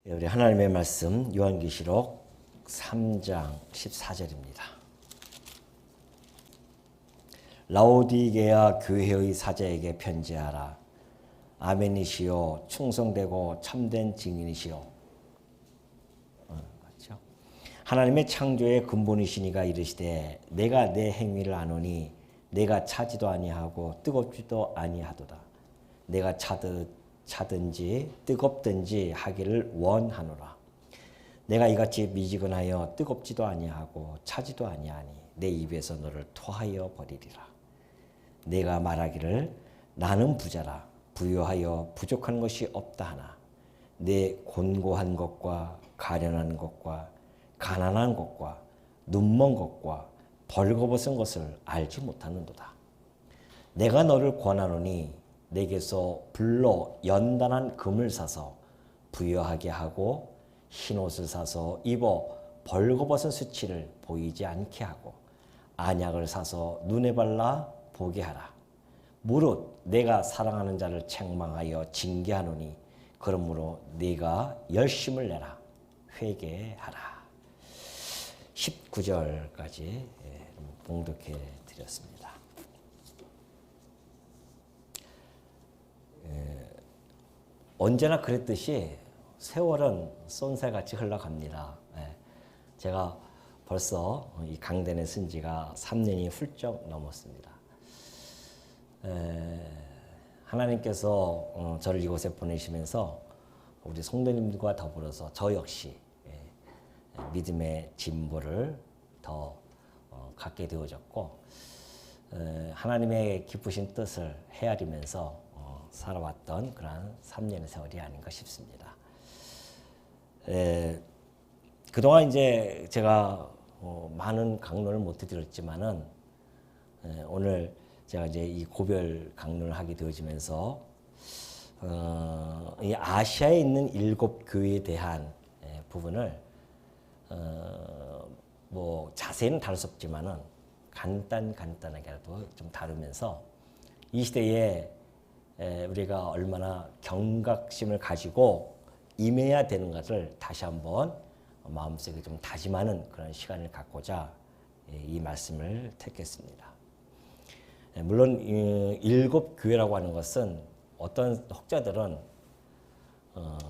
우리 하나님의 말씀 요한계시록 3장 14절입니다. 라오디게아 교회의 사자에게 편지하라. 아멘이시요 충성되고 참된 증인이시요. 맞죠? 하나님의 창조의 근본이시니가 이르시되 내가 내 행위를 아노니 내가 차지도 아니하고 뜨겁지도 아니하도다. 내가 차든지 뜨겁든지 하기를 원하노라. 내가 이같이 미지근하여 뜨겁지도 아니하고 차지도 아니하니 내 입에서 너를 토하여 버리리라. 내가 말하기를 나는 부자라 부유하여 부족한 것이 없다 하나 내 곤고한 것과 가련한 것과 가난한 것과 눈먼 것과 벌거벗은 것을 알지 못하는도다. 내가 너를 권하노니 내게서 불로 연단한 금을 사서 부여하게 하고 흰옷을 사서 입어 벌거벗은 수치를 보이지 않게 하고 안약을 사서 눈에 발라 보게 하라. 무릇 내가 사랑하는 자를 책망하여 징계하노니 그러므로 네가 열심을 내라. 회개하라. 19절까지 봉독해 드렸습니다. 언제나 그랬듯이 세월은 쏜새같이 흘러갑니다. 제가 벌써 이 강단에 쓴 지가 3년이 훌쩍 넘었습니다. 하나님께서 저를 이곳에 보내시면서 우리 성도님들과 더불어서 저 역시 믿음의 진보를 더 갖게 되어졌고 하나님의 기쁘신 뜻을 헤아리면서 살아왔던 그러한 3년의 세월이 아닌가 싶습니다. 그동안 이제 제가 많은 강론을 못 드렸지만은 오늘 제가 이제 이 고별 강론을 하게 되어지면서 이 아시아에 있는 7 교회에 대한 부분을 뭐 자세히는 다룰 수 없지만은 간단하게라도 좀 다루면서 이 시대에 우리가 얼마나 경각심을 가지고 임해야 되는 것을 다시 한번 마음속에 좀 다짐하는 그런 시간을 갖고자 이 말씀을 택했습니다. 물론 7 교회라고 하는 것은 어떤 혹자들은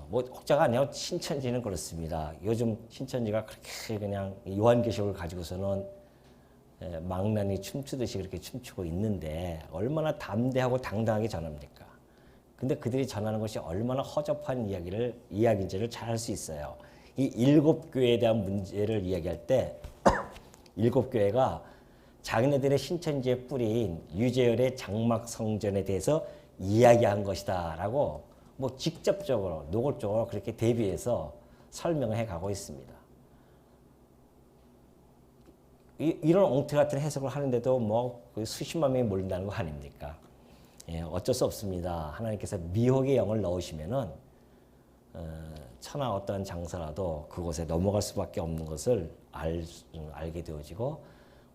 뭐 혹자가 아니라 신천지는 그렇습니다. 요즘 신천지가 그렇게 그냥 요한계시록을 가지고서는 망나니 춤추듯이 그렇게 춤추고 있는데 얼마나 담대하고 당당하게 전합니까? 근데 그들이 전하는 것이 얼마나 허접한 이야기인지를 잘 알 수 있어요. 이 7 교회에 대한 문제를 이야기할 때 7 교회가 자기네들의 신천지의 뿌리인 유재열의 장막 성전에 대해서 이야기한 것이다라고 뭐 직접적으로 노골적으로 그렇게 대비해서 설명을 해가고 있습니다. 이런 엉터 같은 해석을 하는데도 뭐 수십만 명이 몰린다는 거 아닙니까? 어쩔 수 없습니다. 하나님께서 미혹의 영을 넣으시면은 천하 어떤 장사라도 그곳에 넘어갈 수밖에 없는 것을 알게 되어지고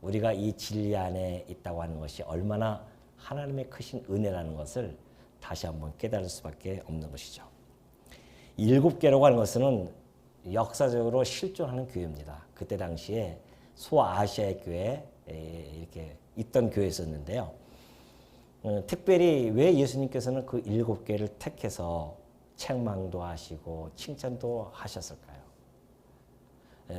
우리가 이 진리 안에 있다고 하는 것이 얼마나 하나님의 크신 은혜라는 것을 다시 한번 깨달을 수밖에 없는 것이죠. 7 개라고 하는 것은 역사적으로 실존하는 교회입니다. 그때 당시에 소아시아의 교회에 이렇게 있던 교회였었는데요. 특별히 왜 예수님께서는 그 7 개를 택해서 책망도 하시고 칭찬도 하셨을까요?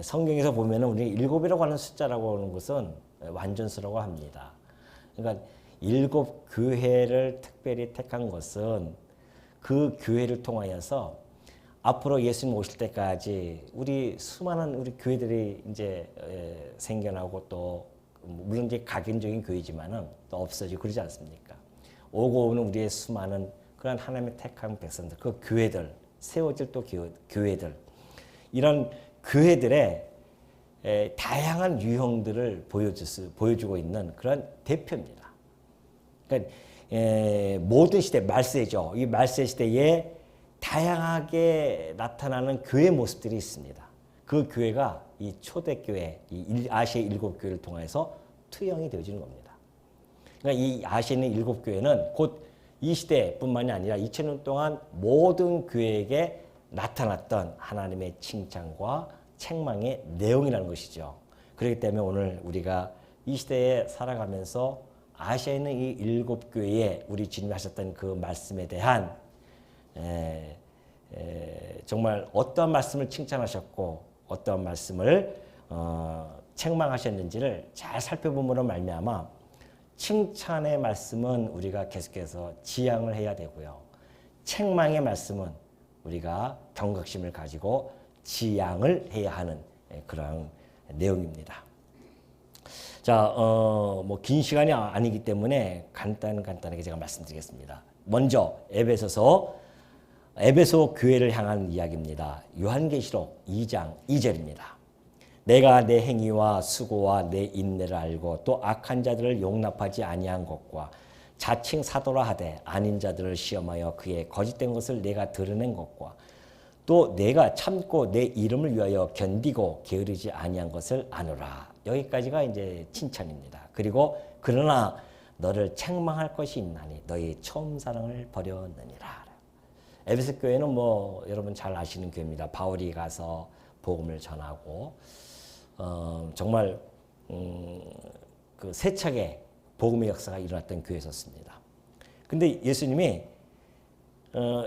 성경에서 보면 우리 7이라고 하는 숫자라고 하는 것은 완전수라고 합니다. 그러니까 7 교회를 특별히 택한 것은 그 교회를 통하여서 앞으로 예수님 오실 때까지 우리 수많은 우리 교회들이 이제 생겨나고 또 물론 이제 각인적인 교회지만은 또 없어지고 그러지 않습니까? 오고 오는 우리의 수많은 그런 하나님의 택한 백성들, 그 교회들, 세워질 또 교회들, 이런 교회들의 다양한 유형들을 보여주고 있는 그런 대표입니다. 그러니까 모든 시대, 말세죠. 이 말세 시대에 다양하게 나타나는 교회 모습들이 있습니다. 그 교회가 이 초대교회, 이 아시아 7 교회를 통해서 투영이 되어지는 겁니다. 그러니까 이 아시아 있는 7 교회는 곧 이 시대뿐만이 아니라 2000년 동안 모든 교회에게 나타났던 하나님의 칭찬과 책망의 내용이라는 것이죠. 그렇기 때문에 오늘 우리가 이 시대에 살아가면서 아시아에 있는 이 7교회에 우리 주님이 하셨던 그 말씀에 대한 정말 어떠한 말씀을 칭찬하셨고 어떠한 말씀을 책망하셨는지를 잘 살펴봄으로 말미암아 칭찬의 말씀은 우리가 계속해서 지향을 해야 되고요. 책망의 말씀은 우리가 경각심을 가지고 지양을 해야 하는 그런 내용입니다. 자, 뭐 긴 시간이 아니기 때문에 간단하게 제가 말씀드리겠습니다. 먼저 에베소 교회를 향한 이야기입니다. 요한계시록 2장 2절입니다. 내가 내 행위와 수고와 내 인내를 알고 또 악한 자들을 용납하지 아니한 것과 자칭 사도라 하되 아닌 자들을 시험하여 그의 거짓된 것을 내가 드러낸 것과 또 내가 참고 내 이름을 위하여 견디고 게으르지 아니한 것을 아노라. 여기까지가 이제 칭찬입니다. 그리고 그러나 너를 책망할 것이 있나니 너희 처음 사랑을 버렸느니라. 에베소 교회는 뭐 여러분 잘 아시는 교회입니다. 바울이 가서 복음을 전하고 정말 그 세차게 복음의 역사가 일어났던 교회였습니다. 근데 예수님이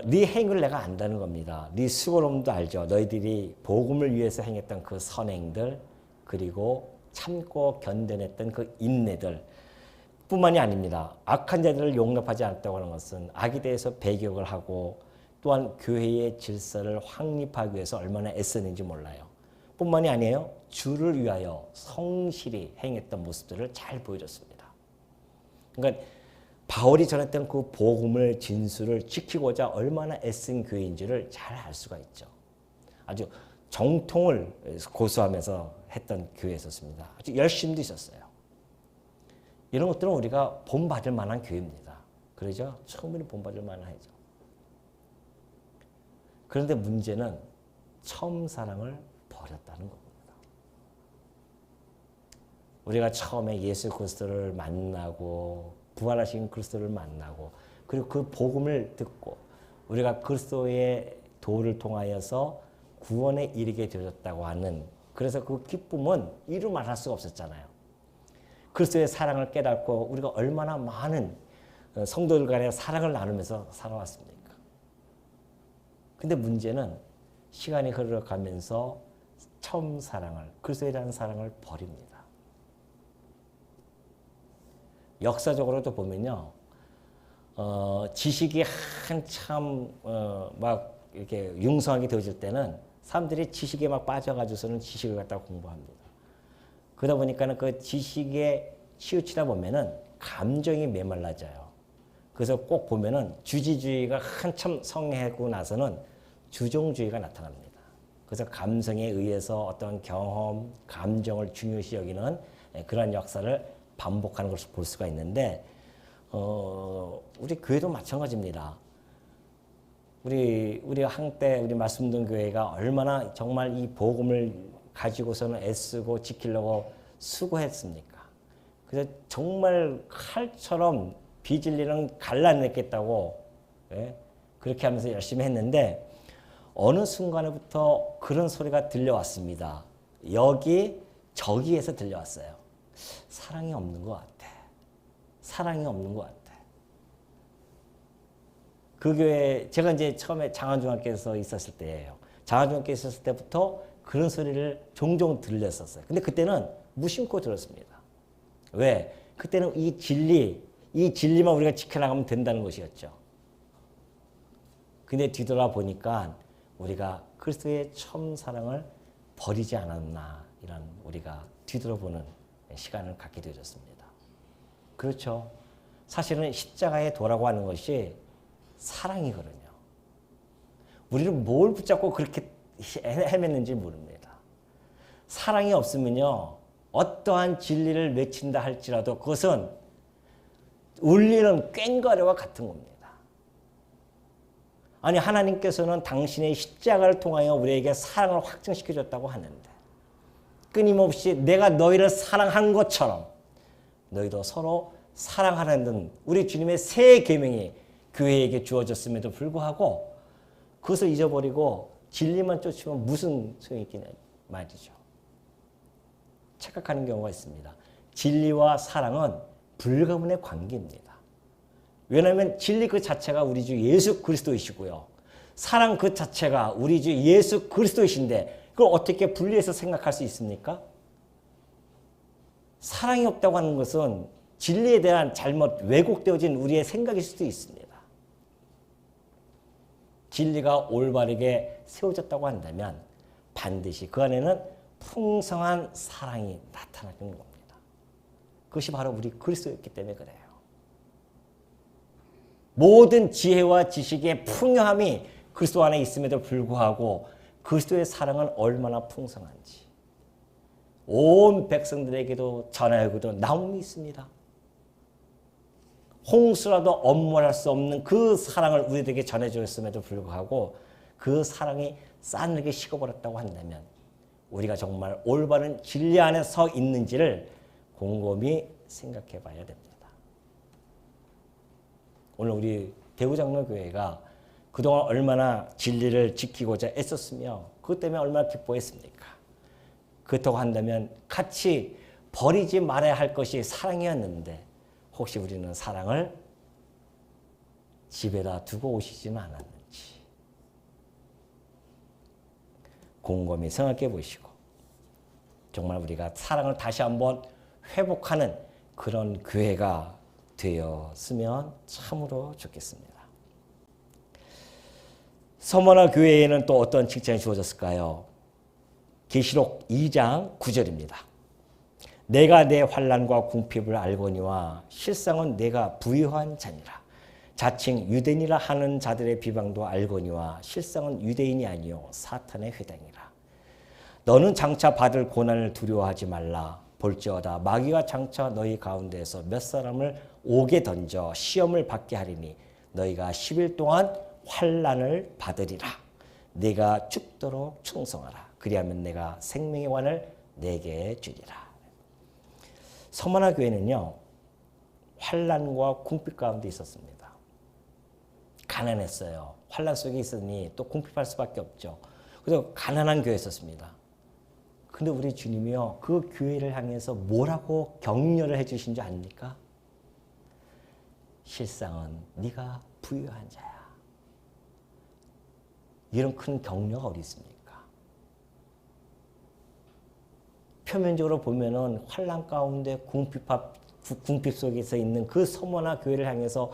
네 행위를 내가 안다는 겁니다. 네 수고로움도 알죠. 너희들이 복음을 위해서 행했던 그 선행들 그리고 참고 견뎌냈던 그 인내들 뿐만이 아닙니다. 악한 자들을 용납하지 않았다고 하는 것은 악에 대해서 배격을 하고 또한 교회의 질서를 확립하기 위해서 얼마나 애쓰는지 몰라요. 뿐만이 아니에요. 주를 위하여 성실히 행했던 모습들을 잘 보여줬습니다. 그러니까 바울이 전했던 그 복음을 진수를 지키고자 얼마나 애쓴 교회인지를 잘 알 수가 있죠. 아주 정통을 고수하면서 했던 교회였습니다. 아주 열심도 있었어요. 이런 것들은 우리가 본받을 만한 교회입니다. 그러죠? 충분히 본받을 만하죠. 그런데 문제는 처음 사랑을 버렸다는 겁니다. 우리가 처음에 예수 그리스도를 만나고 부활하신 그리스도를 만나고 그리고 그 복음을 듣고 우리가 그리스도의 도를 통하여서 구원에 이르게 되었다고 하는 그래서 그 기쁨은 이루 말할 수가 없었잖아요. 그리스도의 사랑을 깨닫고 우리가 얼마나 많은 성도들 간의 사랑을 나누면서 살아왔습니까? 근데 문제는 시간이 흘러가면서 처음 사랑을 그리스도에 대한 사랑을 버립니다. 역사적으로도 보면요, 지식이 한참 막 이렇게 융성하게 되어질 때는 사람들이 지식에 막 빠져가지고서는 지식을 갖다가 공부합니다. 그러다 보니까는 그 지식에 치우치다 보면은 감정이 메말라져요. 그래서 꼭 보면은 주지주의가 한참 성행하고 나서는 주종주의가 나타납니다. 그래서 감성에 의해서 어떤 경험, 감정을 중요시 여기는 그런 역사를 반복하는 것을 볼 수가 있는데 우리 교회도 마찬가지입니다. 우리 한때 우리 말씀 듣는 교회가 얼마나 정말 이 복음을 가지고서는 애쓰고 지키려고 수고했습니까? 그래서 정말 칼처럼 비질리는 갈라냈겠다고 그렇게 하면서 열심히 했는데 어느 순간부터 그런 소리가 들려왔습니다. 저기에서 들려왔어요. 사랑이 없는 것 같아. 사랑이 없는 것 같아. 그 교회 제가 이제 처음에 장안중학교에서 있었을 때예요. 장안중학교에 있었을 때부터 그런 소리를 종종 들렸었어요. 근데 그때는 무심코 들었습니다. 왜? 그때는 이 진리만 우리가 지켜나가면 된다는 것이었죠. 근데 뒤돌아보니까 우리가 그리스도의 처음 사랑을 버리지 않았나 이런 우리가 뒤돌아보는 시간을 갖게 되었습니다. 그렇죠. 사실은 십자가에 도라고 하는 것이 사랑이거든요. 우리는 뭘 붙잡고 그렇게 헤맸는지 모릅니다. 사랑이 없으면요, 어떠한 진리를 외친다 할지라도 그것은 울리는 꽹과리와 같은 겁니다. 아니, 하나님께서는 당신의 십자가를 통하여 우리에게 사랑을 확증시켜줬다고 하는데 끊임없이 내가 너희를 사랑한 것처럼 너희도 서로 사랑하라는 우리 주님의 새 계명이 교회에게 주어졌음에도 불구하고 그것을 잊어버리고 진리만 쫓으면 무슨 소용이 있겠냐 말이죠. 착각하는 경우가 있습니다. 진리와 사랑은 불가분의 관계입니다. 왜냐하면 진리 그 자체가 우리 주 예수 그리스도이시고요. 사랑 그 자체가 우리 주 예수 그리스도이신데 그걸 어떻게 분리해서 생각할 수 있습니까? 사랑이 없다고 하는 것은 진리에 대한 잘못 왜곡되어진 우리의 생각일 수도 있습니다. 진리가 올바르게 세워졌다고 한다면 반드시 그 안에는 풍성한 사랑이 나타나는 겁니다. 그것이 바로 우리 그리스도였기 때문에 그래요. 모든 지혜와 지식의 풍요함이 그리스도 안에 있음에도 불구하고 그리스도의 사랑은 얼마나 풍성한지 온 백성들에게도 전하여기도 나옴이 있습니다. 홍수라도 엄몰할 수 없는 그 사랑을 우리들에게 전해주었음에도 불구하고 그 사랑이 싸늘하게 식어버렸다고 한다면 우리가 정말 올바른 진리 안에 서 있는지를 곰곰이 생각해 봐야 됩니다. 오늘 우리 대구장로교회가 그동안 얼마나 진리를 지키고자 애썼으며 그것 때문에 얼마나 기뻐했습니까? 그렇다고 한다면 같이 버리지 말아야 할 것이 사랑이었는데 혹시 우리는 사랑을 집에다 두고 오시지는 않았는지 곰곰이 생각해 보시고 정말 우리가 사랑을 다시 한번 회복하는 그런 교회가 되었으면 참으로 좋겠습니다. 서머나 교회에는 또 어떤 칭찬이 주어졌을까요? 계시록 2장 9절입니다. 내가 내 환난과 궁핍을 알거니와 실상은 내가 부유한 자니라. 자칭 유대인이라 하는 자들의 비방도 알거니와 실상은 유대인이 아니요 사탄의 회당이라. 너는 장차 받을 고난을 두려워하지 말라. 볼지어다 마귀가 장차 너희 가운데에서 몇 사람을 옥에 던져 시험을 받게 하리니 너희가 10일 동안 환난을 받으리라. 네가 죽도록 충성하라. 그리하면 내가 생명의 관을 내게 주리라. 서머나 교회는요 환난과 궁핍 가운데 있었습니다. 가난했어요. 환난 속에 있으니 또 궁핍할 수밖에 없죠. 그래서 가난한 교회였었습니다. 근데 우리 주님이요 그 교회를 향해서 뭐라고 격려를 해주신 줄 아닙니까? 실상은 네가 부유한 자야. 이런 큰 격려가 어디 있습니까? 표면적으로 보면은 환난 가운데 궁핍 속에서 있는 그 서머나 교회를 향해서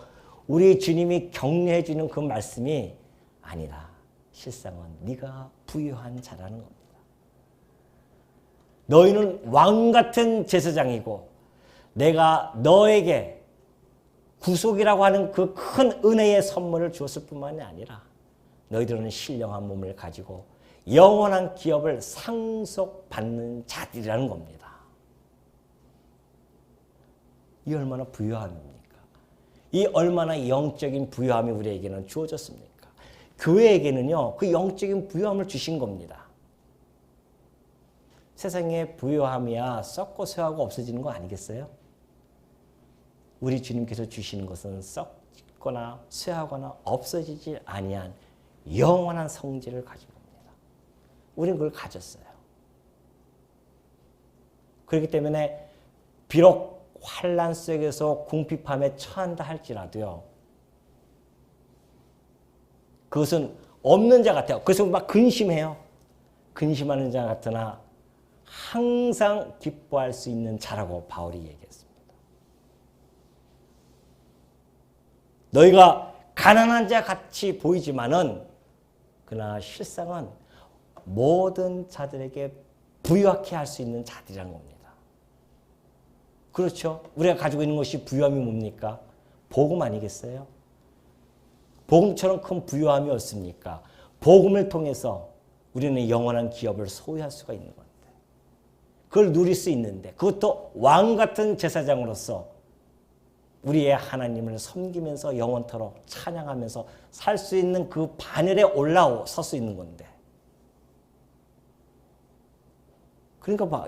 우리 주님이 격려해 주는 그 말씀이 아니라 실상은 네가 부유한 자라는 겁니다. 너희는 왕 같은 제사장이고 내가 너에게 구속이라고 하는 그 큰 은혜의 선물을 주었을 뿐만이 아니라 너희들은 신령한 몸을 가지고 영원한 기업을 상속받는 자들이라는 겁니다. 이 얼마나 부유함입니까? 이 얼마나 영적인 부유함이 우리에게는 주어졌습니까? 교회에게는요 그 영적인 부유함을 주신 겁니다. 세상에 부유함이야 썩고 쇠하고 없어지는 거 아니겠어요? 우리 주님께서 주시는 것은 썩거나 쇠하거나 없어지지 아니한 영원한 성질을 가진 겁니다. 우리는 그걸 가졌어요. 그렇기 때문에 비록 환난 속에서 궁핍함에 처한다 할지라도요. 그것은 없는 자 같아요. 그래서 막 근심해요. 근심하는 자 같으나 항상 기뻐할 수 있는 자라고 바울이 얘기했습니다. 너희가 가난한 자 같이 보이지만은 그러나 실상은 모든 자들에게 부유하게 할 수 있는 자들이라는 겁니다. 그렇죠? 우리가 가지고 있는 것이 부유함이 뭡니까? 복음 아니겠어요? 복음처럼 큰 부유함이 없습니까? 복음을 통해서 우리는 영원한 기업을 소유할 수가 있는 건데 그걸 누릴 수 있는데 그것도 왕 같은 제사장으로서 우리의 하나님을 섬기면서 영원토록 찬양하면서 살 수 있는 그 바늘에 설 수 있는 건데 그러니까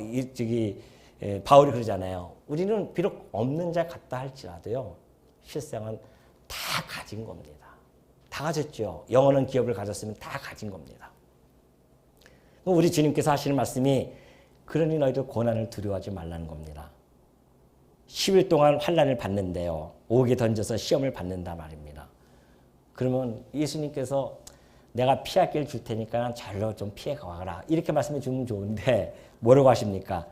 바울이 그러잖아요. 우리는 비록 없는 자 같다 할지라도요. 실상은 다 가진 겁니다. 다 가졌죠. 영원한 기업을 가졌으면 다 가진 겁니다. 우리 주님께서 하시는 말씀이 그러니 너희들 고난을 두려워하지 말라는 겁니다. 10일 동안 환난을 받는데요. 옥에 던져서 시험을 받는다 말입니다. 그러면 예수님께서 내가 피할 길 줄 테니까 잘로 좀 피해가라. 이렇게 말씀해 주면 좋은데 뭐라고 하십니까?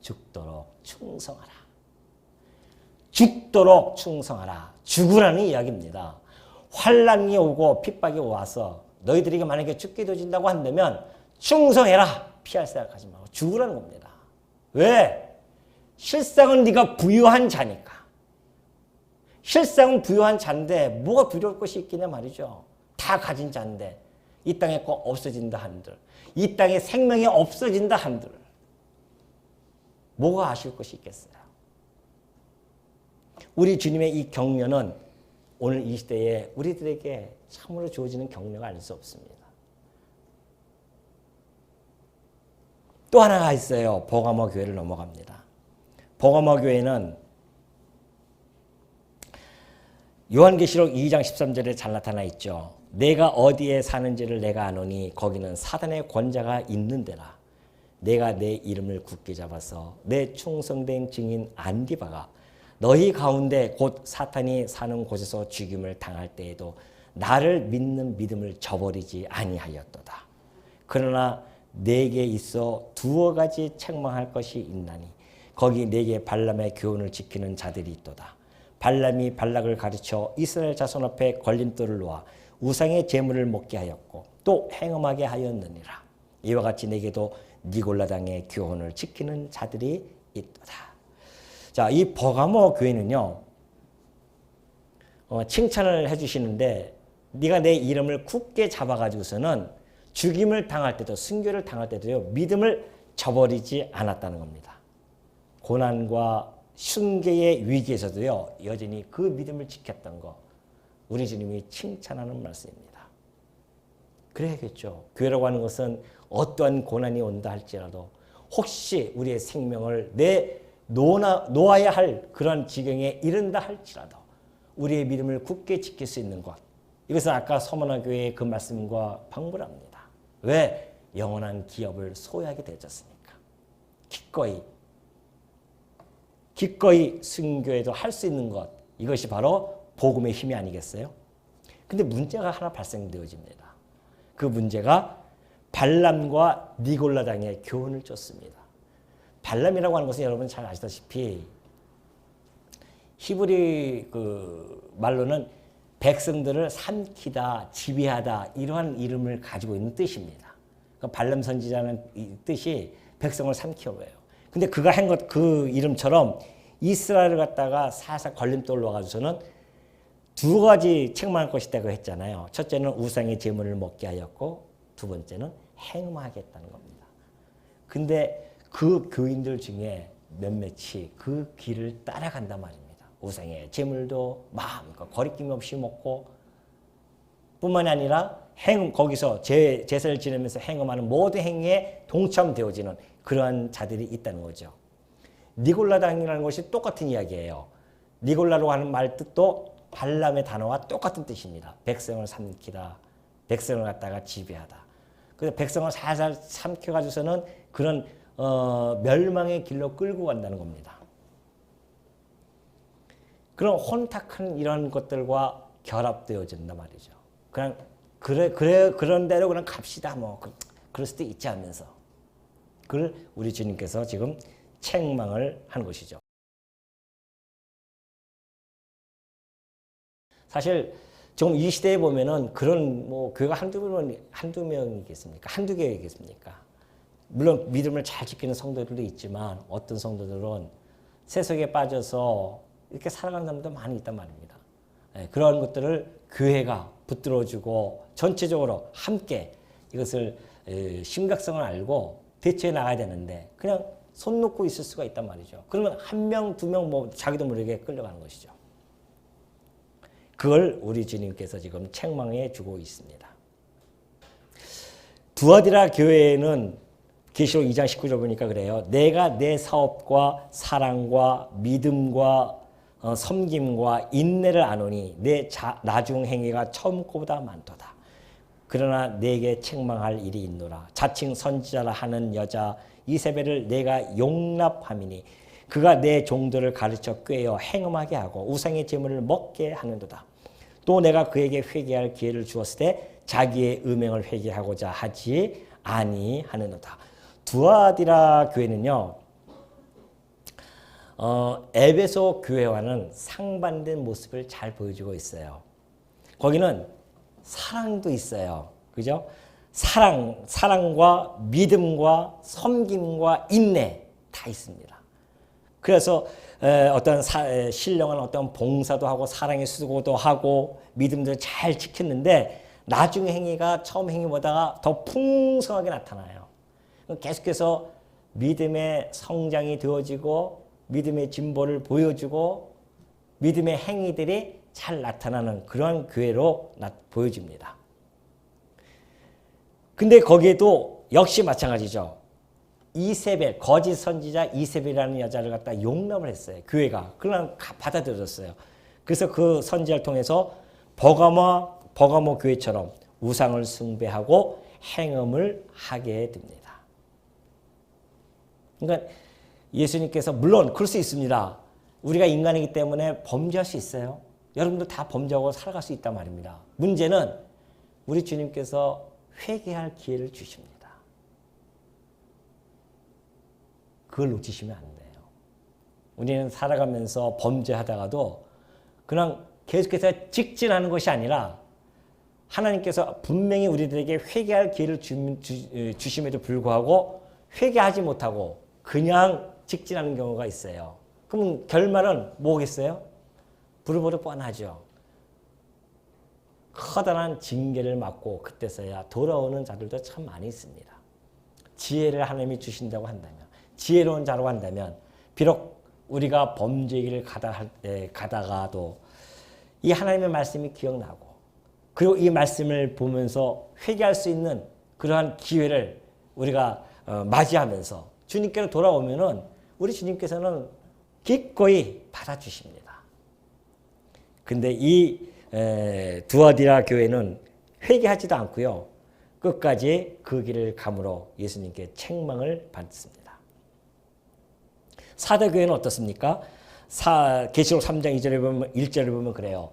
죽도록 충성하라. 죽도록 충성하라. 죽으라는 이야기입니다. 환난이 오고 핍박이 와서 너희들에게 만약에 죽게 되어진다고 한다면 충성해라. 피할 생각하지 말고 죽으라는 겁니다. 왜? 실상은 네가 부유한 자니까. 실상은 부유한 자인데 뭐가 두려울 것이 있겠냐 말이죠. 다 가진 자인데 이 땅에 거 없어진다 한들, 이 땅에 생명이 없어진다 한들 뭐가 아쉬울 것이 있겠어요. 우리 주님의 이 격려는 오늘 이 시대에 우리들에게 참으로 주어지는 격려가 아닐 수 없습니다. 또 하나가 있어요. 버가모 교회를 넘어갑니다. 버가모 교회는 요한계시록 2장 13절에 잘 나타나 있죠. 내가 어디에 사는지를 내가 아노니 거기는 사단의 권자가 있는 데라. 내가 내 이름을 굳게 잡아서 내 충성된 증인 안디바가 너희 가운데 곧 사탄이 사는 곳에서 죽임을 당할 때에도 나를 믿는 믿음을 저버리지 아니하였도다. 그러나 내게 있어 두어 가지 책망할 것이 있나니 거기 내게 발람의 교훈을 지키는 자들이 있도다. 발람이 발락을 가르쳐 이스라엘 자손 앞에 걸림돌을 놓아 우상의 제물을 먹게 하였고 또 행음하게 하였느니라. 이와 같이 내게도 니골라당의 교훈을 지키는 자들이 있도다. 자, 이 버가모 교회는요, 칭찬을 해주시는데 네가 내 이름을 굳게 잡아가지고서는 죽임을 당할 때도 순교를 당할 때도요 믿음을 저버리지 않았다는 겁니다. 고난과 순교의 위기에서도요 여전히 그 믿음을 지켰던 거 우리 주님이 칭찬하는 말씀입니다. 그래야겠죠. 교회라고 하는 것은 어떠한 고난이 온다 할지라도 혹시 우리의 생명을 놓아야 할 그런 지경에 이른다 할지라도 우리의 믿음을 굳게 지킬 수 있는 것, 이것은 아까 서문화 교회의 그 말씀과 방불합니다. 왜? 영원한 기업을 소유하게 되었습니까? 기꺼이 순교에도 할 수 있는 것, 이것이 바로 복음의 힘이 아니겠어요? 근데 문제가 하나 발생되어집니다. 그 문제가 발람과 니골라당의 교훈을 쫓습니다. 발람이라고 하는 것은 여러분 잘 아시다시피 히브리 그 말로는 백성들을 삼키다, 지배하다 이러한 이름을 가지고 있는 뜻입니다. 그러니까 발람 선지자는 이 뜻이 백성을 삼키어요. 근데 그가 한 것 그 이름처럼 이스라엘을 갖다가 살살 걸림돌 놓아가지고서는 두 가지 책망할 것이라고 했잖아요. 첫째는 우상의 제물을 먹게 하였고 두 번째는 행음하겠다는 겁니다. 근데 그 교인들 중에 몇몇이 그 길을 따라간단 말입니다. 우상의 제물도 마음껏 거리낌 없이 먹고 뿐만이 아니라 거기서 제사를 지내면서 행음하는 모든 행위에 동참되어지는 그러한 자들이 있다는 거죠. 니골라당이라는 것이 똑같은 이야기예요. 니골라로 하는 말 뜻도 발람의 단어와 똑같은 뜻입니다. 백성을 삼키다, 백성을 갖다가 지배하다. 그래서 백성을 살살 삼켜가지고서는 그런 멸망의 길로 끌고 간다는 겁니다. 그런 혼탁한 이런 것들과 결합되어진단 말이죠. 그냥 그런 대로 그냥 갑시다 뭐 그럴 수도 있지 않으면서 그걸 우리 주님께서 지금 책망을 한 것이죠. 사실 지금 이 시대에 보면은 그런 뭐 교회가 한두 명이겠습니까? 한두 개이겠습니까? 물론 믿음을 잘 지키는 성도들도 있지만 어떤 성도들은 세속에 빠져서 이렇게 살아가는 사람도 많이 있단 말입니다. 그런 것들을 교회가 붙들어주고 전체적으로 함께 이것을 심각성을 알고 대처해 나가야 되는데 그냥 손 놓고 있을 수가 있단 말이죠. 그러면 한 명, 두 명 뭐 자기도 모르게 끌려가는 것이죠. 그걸 우리 주님께서 지금 책망해 주고 있습니다. 두아디라 교회는 계시록 2장 19절 보니까 그래요. 내가 내 사업과 사랑과 믿음과 섬김과 인내를 아노니 내 나중 행위가 처음 것보다 많도다. 그러나 내게 책망할 일이 있노라. 자칭 선지자라 하는 여자 이세벨을 내가 용납함이니 그가 내 종들을 가르쳐 꾀어 행음하게 하고 우상의 제물을 먹게 하는도다. 또 내가 그에게 회개할 기회를 주었을 때 자기의 음행을 회개하고자 하지 아니하느노다. 두아디라 교회는요, 에베소 교회와는 상반된 모습을 잘 보여주고 있어요. 거기는 사랑도 있어요. 그죠? 사랑과 믿음과 섬김과 인내 다 있습니다. 그래서 어떤 신령한 어떤 봉사도 하고 사랑의 수고도 하고 믿음도 잘 지켰는데 나중 행위가 처음 행위보다가 더 풍성하게 나타나요. 계속해서 믿음의 성장이 되어지고 믿음의 진보를 보여주고 믿음의 행위들이 잘 나타나는 그러한 교회로 보여집니다. 근데 거기에도 역시 마찬가지죠. 이세벨, 거짓 선지자 이세벨이라는 여자를 갖다 용납을 했어요. 교회가. 그러나 받아들였어요. 그래서 그 선지자를 통해서 버가모 교회처럼 우상을 숭배하고 행음을 하게 됩니다. 그러니까 예수님께서 물론 그럴 수 있습니다. 우리가 인간이기 때문에 범죄할 수 있어요. 여러분도 다 범죄하고 살아갈 수 있단 말입니다. 문제는 우리 주님께서 회개할 기회를 주십니다. 그걸 놓치시면 안 돼요. 우리는 살아가면서 범죄하다가도 그냥 계속해서 직진하는 것이 아니라 하나님께서 분명히 우리들에게 회개할 기회를 주심에도 불구하고 회개하지 못하고 그냥 직진하는 경우가 있어요. 그럼 결말은 뭐겠어요? 부르부르 뻔하죠. 커다란 징계를 맞고 그때서야 돌아오는 자들도 참 많이 있습니다. 지혜를 하나님이 주신다고 한다면, 지혜로운 자라고 한다면 비록 우리가 범죄의 길을 가다가도 이 하나님의 말씀이 기억나고 그리고 이 말씀을 보면서 회개할 수 있는 그러한 기회를 우리가 맞이하면서 주님께로 돌아오면은 우리 주님께서는 기꺼이 받아주십니다. 근데 이 두아디라 교회는 회개하지도 않고요. 끝까지 그 길을 감으로 예수님께 책망을 받습니다. 사대 교회는 어떻습니까? 계시록 3장 1절에 보면 그래요.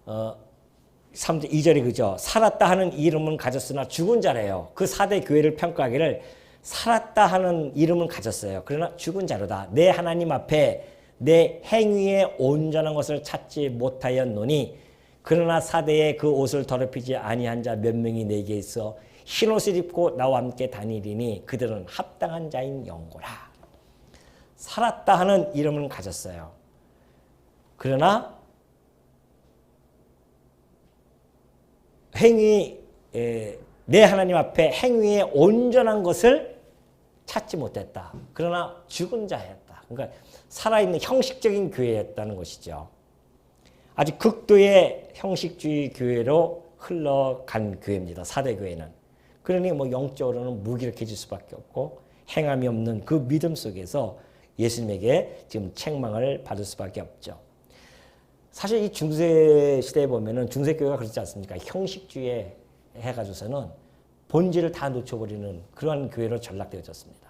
3절 2절이 그죠. 살았다 하는 이름은 가졌으나 죽은 자래요. 그 사대 교회를 평가하기를 살았다 하는 이름은 가졌어요. 그러나 죽은 자로다. 내 하나님 앞에 내 행위에 온전한 것을 찾지 못하였노니 그러나 사대에 그 옷을 더럽히지 아니한 자 몇 명이 내게 있어 흰옷을 입고 나와 함께 다니리니 그들은 합당한 자인 영고라. 살았다 하는 이름은 가졌어요. 그러나 내 하나님 앞에 행위에 온전한 것을 찾지 못했다. 그러나 죽은 자였다. 그러니까 살아있는 형식적인 교회였다는 것이죠. 아주 극도의 형식주의 교회로 흘러간 교회입니다. 사대 교회는. 그러니 뭐 영적으로는 무기력해질 수밖에 없고 행함이 없는 그 믿음 속에서 예수님에게 지금 책망을 받을 수밖에 없죠. 사실 이 중세 시대에 보면은 중세 교회가 그렇지 않습니까? 형식주의에 해가지고서는 본질을 다 놓쳐버리는 그러한 교회로 전락되어졌습니다.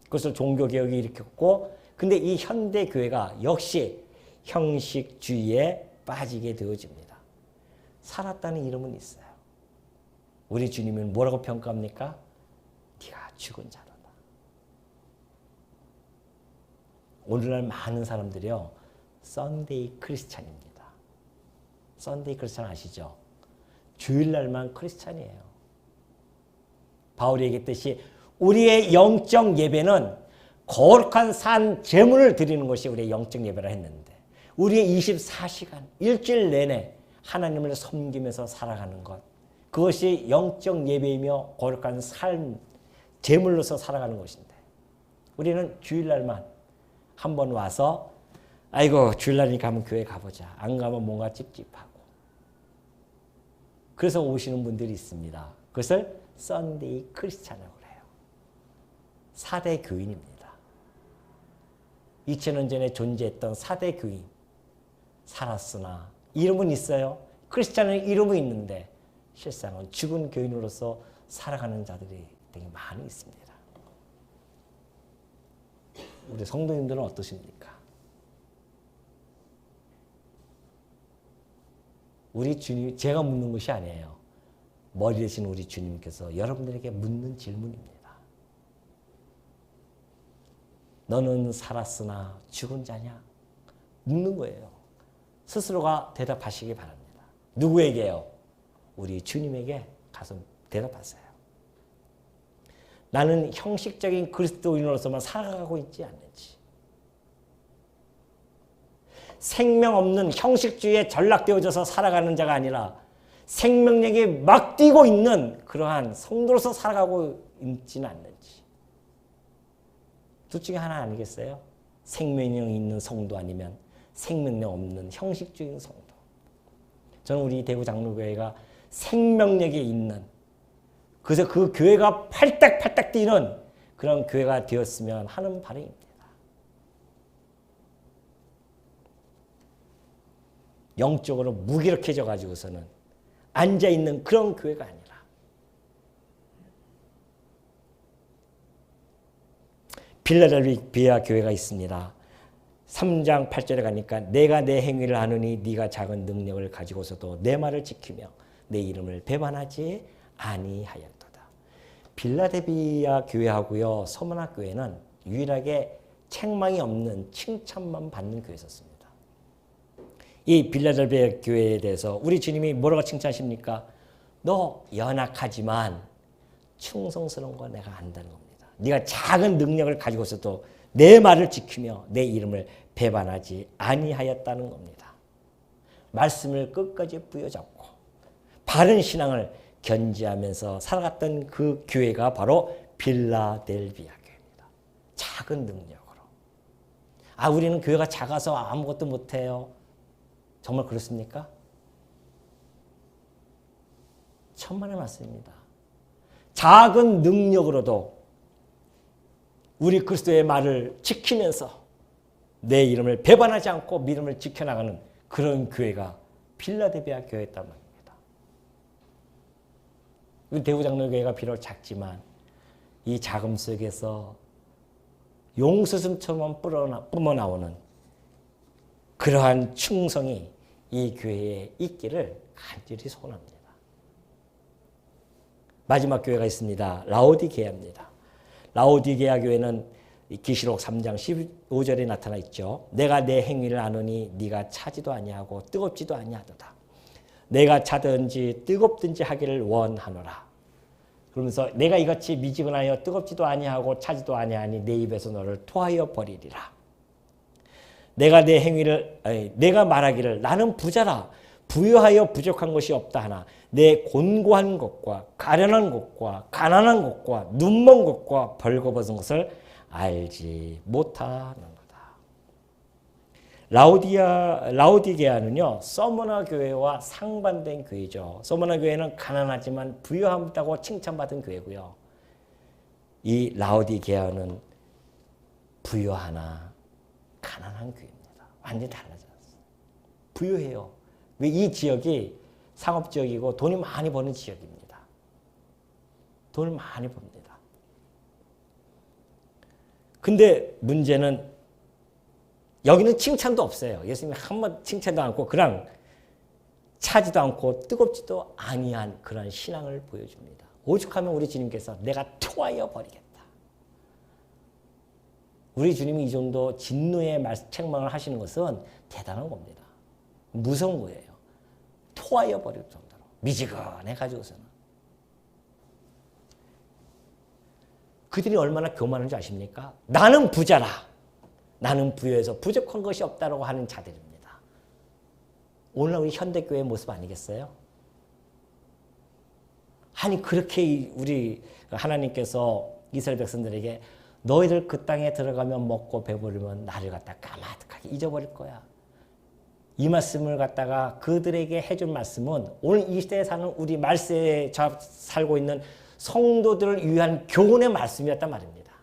그것을 종교개혁이 일으켰고, 근데 이 현대 교회가 역시 형식주의에 빠지게 되어집니다. 살았다는 이름은 있어요. 우리 주님은 뭐라고 평가합니까? 네가 죽은 자로다. 오늘날 많은 사람들이요, 썬데이 크리스찬입니다. 썬데이 크리스찬 아시죠? 주일날만 크리스찬이에요. 바울이 얘기했듯이 우리의 영적 예배는 거룩한 산 제물을 드리는 것이 우리의 영적 예배라 했는데, 우리의 24시간 일주일 내내 하나님을 섬기면서 살아가는 것, 그것이 영적 예배이며 거룩한 삶 제물로서 살아가는 것인데, 우리는 주일날만 한번 와서 아이고 주일날이니까 한번 교회 가보자, 안 가면 뭔가 찝찝하고, 그래서 오시는 분들이 있습니다. 그것을 썬데이 크리스찬이라고 그래요. 4대 교인입니다. 2000년 전에 존재했던 4대 교인, 살았으나 이름은 있어요. 크리스찬은 이름은 있는데 실상은 죽은 교인으로서 살아가는 자들이 되게 많이 있습니다. 우리 성도님들은 어떠십니까? 우리 주님, 제가 묻는 것이 아니에요. 머리 대신 우리 주님께서 여러분들에게 묻는 질문입니다. 너는 살았으나 죽은 자냐? 묻는 거예요. 스스로가 대답하시기 바랍니다. 누구에게요? 우리 주님에게 가서 대답하세요. 나는 형식적인 그리스도인으로서만 살아가고 있지 않는지. 생명 없는 형식주의에 전락되어져서 살아가는 자가 아니라 생명력이 막 뛰고 있는 그러한 성도로서 살아가고 있지는 않는지. 둘 중에 하나 아니겠어요? 생명력이 있는 성도 아니면 생명력 없는 형식주의인 성도. 저는 우리 대구 장로교회가 생명력이 있는, 그래서 그 교회가 팔딱팔딱 뛰는 그런 교회가 되었으면 하는 바람입니다. 영적으로 무기력해져 가지고서는 앉아있는 그런 교회가 아니라 빌라델비아 교회가 있습니다. 3장 8절에 가니까 내가 내 행위를 아느니 네가 작은 능력을 가지고서도 내 말을 지키며 내 이름을 배반하지 아니하였도다. 빌라델비아 교회하고요 서머나 교회는 유일하게 책망이 없는 칭찬만 받는 교회였습니다. 이 빌라델비아 교회에 대해서 우리 주님이 뭐라고 칭찬하십니까? 너 연약하지만 충성스러운 거 내가 안다는 겁니다. 네가 작은 능력을 가지고서도 내 말을 지키며 내 이름을 배반하지 아니하였다는 겁니다. 말씀을 끝까지 부여잡고 바른 신앙을 견지하면서 살아갔던 그 교회가 바로 빌라델비아 교회입니다. 작은 능력으로. 우리는 교회가 작아서 아무것도 못해요. 정말 그렇습니까? 천만의 말씀입니다. 작은 능력으로도 우리 그리스도의 말을 지키면서 내 이름을 배반하지 않고 믿음을 지켜나가는 그런 교회가 빌라델비아 교회였단 말입니다. 우리 대구장로교회가 비록 작지만 이 작음 속에서 용수슴처럼 뿜어나오는 그러한 충성이 이 교회에 있기를 간절히 소원합니다. 마지막 교회가 있습니다. 라오디게아입니다. 라오디게아 교회는 계시록 3장 15절에 나타나 있죠. 내가 내 행위를 아노니 네가 차지도 아니하고 뜨겁지도 아니하도다. 내가 차든지 뜨겁든지 하기를 원하노라. 그러면서 내가 이같이 미지근하여 뜨겁지도 아니하고 차지도 아니하니 내 입에서 너를 토하여 버리리라. 내가 말하기를 나는 부자라 부유하여 부족한 것이 없다 하나 내 곤고한 것과 가련한 것과 가난한 것과 눈먼 것과 벌거벗은 것을 알지 못하는도다. 라오디게아는요 서머나 교회와 상반된 교회죠. 서머나 교회는 가난하지만 부유하다고 칭찬받은 교회고요. 이 라오디게아는 부유하나 가난한 교회입니다. 완전히 달라졌어요. 부유해요. 왜 이 지역이 상업지역이고 돈이 많이 버는 지역입니다. 돈을 많이 법니다. 근데 문제는 여기는 칭찬도 없어요. 예수님이 한번 칭찬도 않고 그냥 차지도 않고 뜨겁지도 아니한 그런 신앙을 보여줍니다. 오죽하면 우리 주님께서 내가 토하여 버리겠다. 우리 주님이 이 정도 진노의 책망을 하시는 것은 대단한 겁니다. 무서운 거예요. 토하여 버릴 정도로 미지근해가지고서는. 그들이 얼마나 교만한지 아십니까? 나는 부자라. 나는 부유해서 부족한 것이 없다라고 하는 자들입니다. 오늘 우리 현대교회의 모습 아니겠어요? 아니 그렇게 우리 하나님께서 이스라엘 백성들에게 너희들 그 땅에 들어가면 먹고 배부르면 나를 갖다 까마득하게 잊어버릴 거야. 이 말씀을 갖다가 그들에게 해준 말씀은 오늘 이 시대에 사는 우리 말세에 살고 있는 성도들을 위한 교훈의 말씀이었단 말입니다.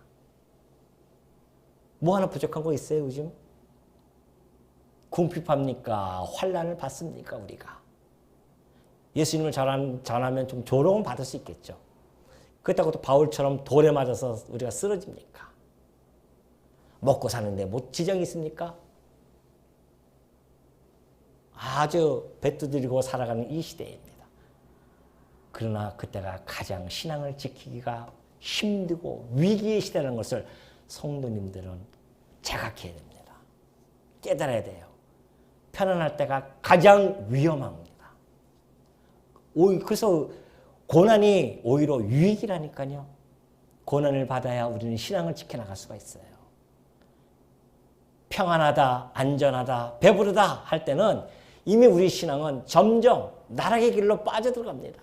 뭐 하나 부족한 거 있어요 요즘? 궁핍합니까? 환난을 받습니까 우리가? 예수님을 전하면 좀 조롱은 받을 수 있겠죠. 그렇다고 또 바울처럼 돌에 맞아서 우리가 쓰러집니까? 먹고 사는데 뭐 지정이 있습니까? 아주 배 두드리고 살아가는 이 시대입니다. 그러나 그때가 가장 신앙을 지키기가 힘들고 위기의 시대라는 것을 성도님들은 자각해야 됩니다. 깨달아야 돼요. 편안할 때가 가장 위험합니다. 그래서 고난이 오히려 유익이라니까요. 고난을 받아야 우리는 신앙을 지켜나갈 수가 있어요. 평안하다, 안전하다, 배부르다 할 때는 이미 우리 신앙은 점점 나락의 길로 빠져들어갑니다.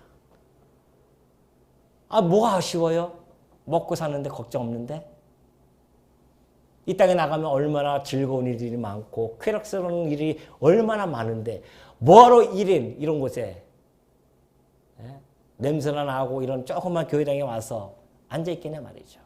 뭐가 아쉬워요? 먹고 사는데 걱정 없는데? 이 땅에 나가면 얼마나 즐거운 일이 많고 쾌락스러운 일이 얼마나 많은데 뭐하러 이런 곳에 냄새나 나고 이런 조그만 교회당에 와서 앉아있겠냐 말이죠.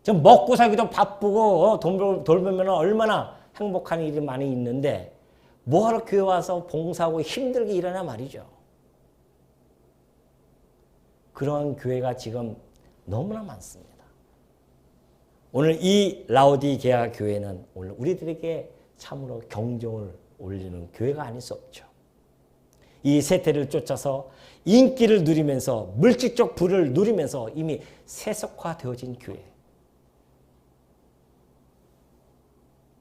좀 먹고 살기도 바쁘고 돈 벌면 얼마나 행복한 일이 많이 있는데 뭐하러 교회 와서 봉사하고 힘들게 일하냐 말이죠. 그런 교회가 지금 너무나 많습니다. 오늘 이 라오디게아 교회는 오늘 우리들에게 참으로 경종을 울리는 교회가 아닐 수 없죠. 이 세태를 쫓아서 인기를 누리면서 물질적 부를 누리면서 이미 세속화되어진 교회.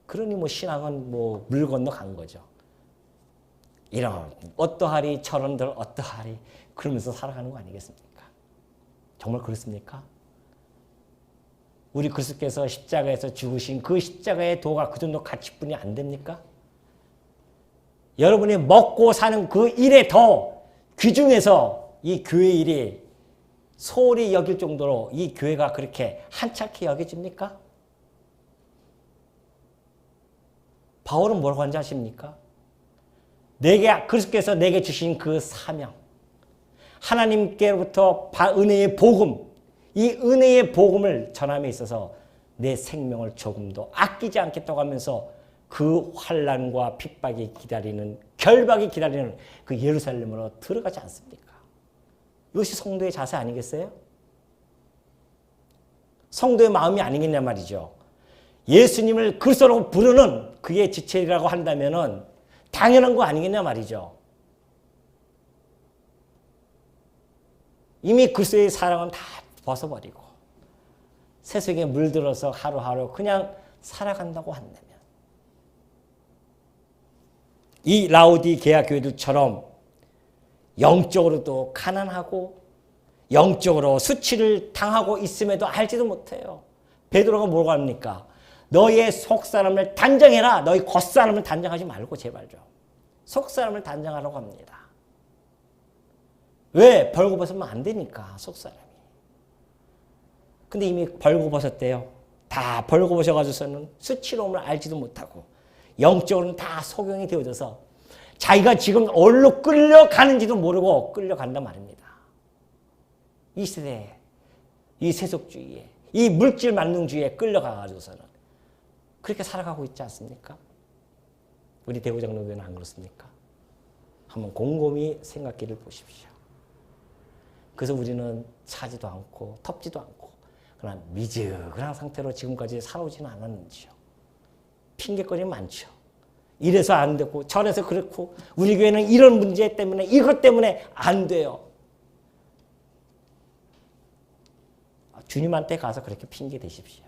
그러니 신앙은 물 건너 간 거죠. 이런 어떠하리 저런들 어떠하리 그러면서 살아가는 거 아니겠습니까? 정말 그렇습니까? 우리 그리스도께서 십자가에서 죽으신 그 십자가의 도가 그 정도 가치뿐이 안 됩니까? 여러분이 먹고 사는 그 일에 더 귀중해서 이 교회 일이 소홀히 여길 정도로 이 교회가 그렇게 한착해 여겨집니까? 바울은 뭐라고 하는지 아십니까? 그리스도께서 내게 주신 그 사명, 하나님께로부터 은혜의 복음, 이 은혜의 복음을 전함에 있어서 내 생명을 조금도 아끼지 않겠다고 하면서 그 환난과 핍박이 기다리는, 결박이 기다리는 그 예루살렘으로 들어가지 않습니까? 이것이 성도의 자세 아니겠어요? 성도의 마음이 아니겠냐 말이죠. 예수님을 그리스도로 부르는 그의 지체라고 한다면은 당연한 거 아니겠냐 말이죠. 이미 그리스도의 사랑은 다 벗어버리고 세속에 물들어서 하루하루 그냥 살아간다고 한다면 이 라오디게아 교회들처럼 영적으로도 가난하고 영적으로 수치를 당하고 있음에도 알지도 못해요. 베드로가 뭐라고 합니까? 너의 속사람을 단정해라. 너희 겉사람을 단정하지 말고 제발 좀. 속사람을 단정하라고 합니다. 왜? 벌거벗으면 안 되니까 속사람이. 근데 이미 벌거벗었대요. 다 벌거벗어가지고서는 수치로움을 알지도 못하고 영적으로는 다 소경이 되어져서 자기가 지금 어디로 끌려가는지도 모르고 끌려간단 말입니다. 이 시대에, 이 세속주의에, 이 물질 만능주의에 끌려가가지고서는 그렇게 살아가고 있지 않습니까? 우리 대구장로교회는 안 그렇습니까? 한번 곰곰이 생각기를 보십시오. 그래서 우리는 차지도 않고 텁지도 않고 그러나 미지근한 상태로 지금까지 살아오지는 않았는지요. 핑계거리 많죠. 이래서 안 되고 저래서 그렇고 우리 교회는 이런 문제 때문에 이것 때문에 안 돼요. 주님한테 가서 그렇게 핑계 대십시오.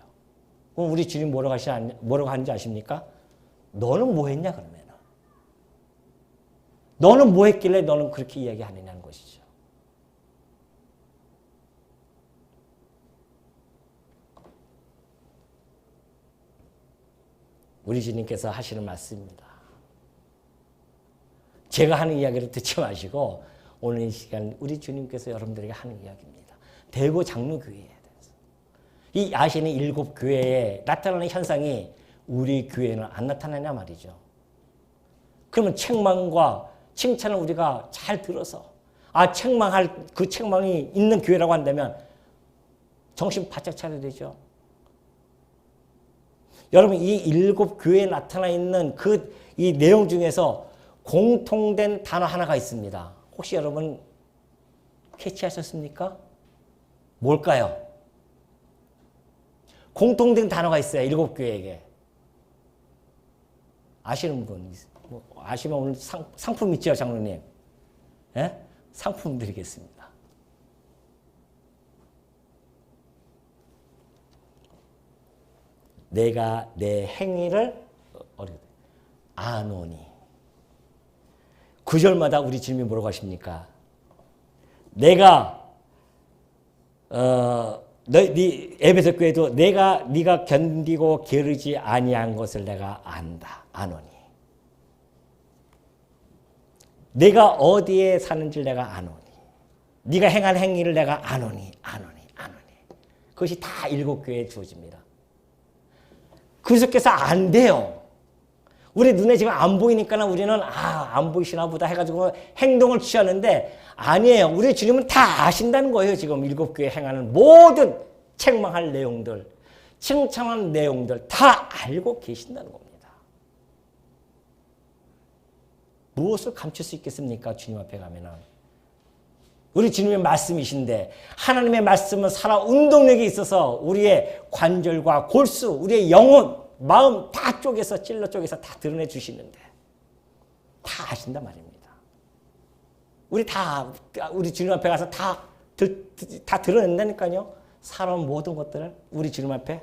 그럼 우리 주님 뭐라고 하는지 아십니까? 너는 뭐 했냐 그러면. 너는 뭐 했길래 너는 그렇게 이야기하느냐는 것이죠. 우리 주님께서 하시는 말씀입니다. 제가 하는 이야기를 듣지 마시고 오늘 이 시간 우리 주님께서 여러분들에게 하는 이야기입니다. 대구 장로교회에 대해서. 이 아시는 7교회에 나타나는 현상이 우리 교회는 안 나타나냐 말이죠. 그러면 책망과 칭찬을 우리가 잘 들어서 책망할 그 책망이 있는 교회라고 한다면 정신 바짝 차려야 되죠. 여러분 이 7교회에 나타나 있는 이 내용 중에서 공통된 단어 하나가 있습니다. 혹시 여러분 캐치하셨습니까? 뭘까요? 공통된 단어가 있어요. 7교회에게. 아시는 분, 아시면 오늘 상품 있죠, 장로님? 예? 상품 드리겠습니다. 내가 내 행위를 아노니. 9절마다 우리 주님이 뭐라고 하십니까? 내가 에베소 교회도 네가 견디고 게으르지 아니한 것을 내가 안다. 아노니. 내가 어디에 사는지 내가 아노니. 네가 행한 행위를 내가 아노니. 그것이 다 7교회에 주어집니다. 그리스도께서 안 돼요. 우리 눈에 지금 안 보이니까 우리는 안 보이시나 보다 해가지고 행동을 취하는데 아니에요. 우리 주님은 다 아신다는 거예요. 지금 7교회 행하는 모든 책망할 내용들, 칭찬한 내용들 다 알고 계신다는 겁니다. 무엇을 감출 수 있겠습니까? 주님 앞에 가면은. 우리 주님의 말씀이신데 하나님의 말씀은 살아 운동력이 있어서 우리의 관절과 골수, 우리의 영혼, 마음 다 쪼개서 찔러 쪼개서 다 드러내 주시는데 다 아신단 말입니다. 우리 주님 앞에 가서 다 드러낸다니까요. 살아온 모든 것들을 우리 주님 앞에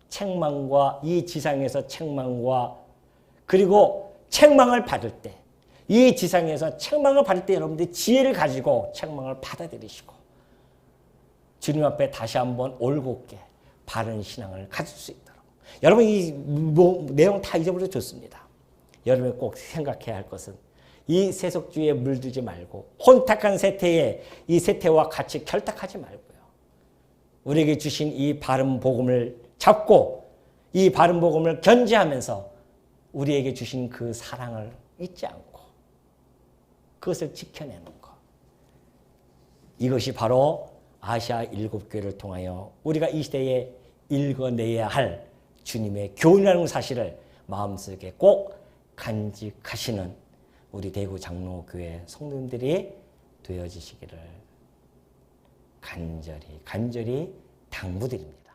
책망과 이 지상에서 책망과 그리고 책망을 받을 때 이 지상에서 책망을 받을 때 여러분들이 지혜를 가지고 책망을 받아들이시고 주님 앞에 다시 한번 올곧게 바른 신앙을 가질 수 있도록. 여러분 이 내용 다 잊어버려도 좋습니다. 여러분이 꼭 생각해야 할 것은 이 세속주의에 물들지 말고 혼탁한 세태에 이 세태와 같이 결탁하지 말고요. 우리에게 주신 이 바른 복음을 잡고 이 바른 복음을 견지하면서 우리에게 주신 그 사랑을 잊지 않고 그것을 지켜내는 것. 이것이 바로 아시아 7교회를 통하여 우리가 이 시대에 읽어내야 할 주님의 교훈이라는 사실을 마음속에 꼭 간직하시는 우리 대구 장로교회 성도님들이 되어지시기를 간절히 당부드립니다.